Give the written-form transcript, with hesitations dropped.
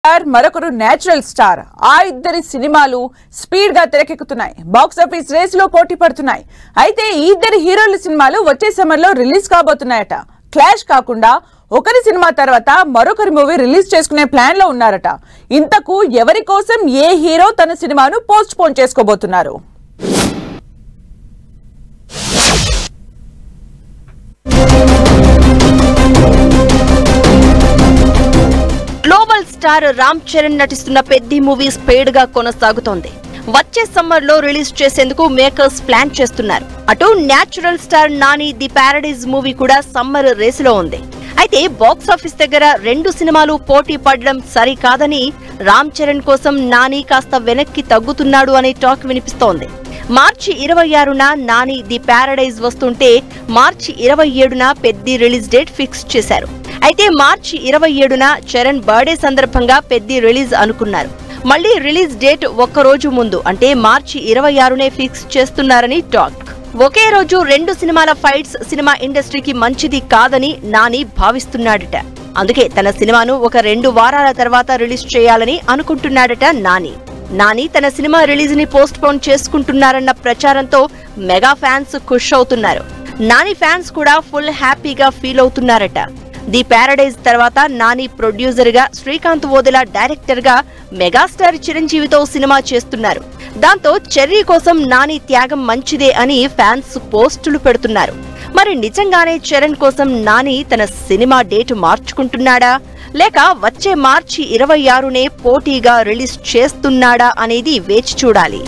మరొకరు natural star. ఆ ఇద్దరి సినిమాలు స్పీడ్ గా తెరకెక్కుతున్నాయి. బాక్స్ ఆఫీస్ రేస్ లో పోటీ పడుతున్నాయి. అయితే ఈ ఇద్దరు హీరోల సినిమాలు వచ్చే సమ్మర్ లో రిలీజ్ కాబోతున్నాయట. క్లాష్ కాకుండా ఒకరి సినిమా తర్వాత మరొకరి మూవీ రిలీజ్ చేసుకునే ప్లాన్ లో ఉన్నారట. ఇంతకు ఎవరి కోసం ఏ హీరో తన సినిమాను పోస్ట్ పోన్ చేసుకోబోతున్నారు? గ్లోబల్ స్టార్ రామ్ చరణ్ నటిస్తున్న పెద్ది మూవీ స్పీడ్ గా కొనసాగుతోంది. వచ్చే సమ్మర్ లో రిలీజ్ చేసేందుకు మేకర్స్ ప్లాన్ చేస్తున్నారు. అటు natural star Nani the Paradise movie కూడా సమ్మర్ రేసులో ఉంది. అయితే బాక్స్ ఆఫీస్ దగ్గర రెండు సినిమాలు పోటీ పడడం సరికాదని రామ్ చరణ్ కోసం నాని కాస్త వెనక్కి తగ్గుతున్నాడు అనే టాక్ వినిపిస్తోంది. మార్చి 26న నాని ది ప్యారడైజ్ వస్తుంటే మార్చి 27న పెద్ది రిలీజ్ డేట్ ఫిక్స్ చేశారు. అయితే మార్చి 27న చరణ్ బర్త్డే సందర్భంగా పెద్ది రిలీజ్ అనుకున్నారు. మళ్లీ రిలీజ్ డేట్ ఒక్కరోజు ముందు అంటే మార్చి 26నే ఫిక్స్ చేస్తున్నారని టాక్. ఒకే రోజు రెండు సినిమాల ఫైట్స్ సినిమా ఇండస్ట్రీకి మంచిది కాదని నాని భావిస్తున్నాడట. అందుకే తన సినిమాను ఒక 2 వారాల తర్వాత రిలీజ్ చేయాలని అనుకుంటున్నాడట నాని తన సినిమా రిలీజ్ ని పోస్ట్ పోన్ చేసుకుంటున్నారన్న ప్రచారంతో మెగా ఫ్యాన్స్ ఖుష్ అవుతున్నారు. నాని ఫ్యాన్స్ కూడా ఫుల్ హ్యాపీగా ఫీల్ అవుతున్నారట. ది ప్యారడైజ్ తర్వాత నాని ప్రొడ్యూసర్ గా, శ్రీకాంత్ వోదెలా డైరెక్టర్ గా మెగాస్టార్ చిరంజీవితో సినిమా చేస్తున్నారు. దాంతో చెర్రీ కోసం నాని త్యాగం మంచిదే అని ఫ్యాన్స్ పోస్టులు పెడుతున్నారు. మరి నిజంగానే చరణ్ కోసం నాని తన సినిమా డేట్ మార్చుకుంటున్నాడా, లేక వచ్చే మార్చి 26నే పోటీగా రిలీజ్ చేస్తున్నాడా అనేది వేచి చూడాలి.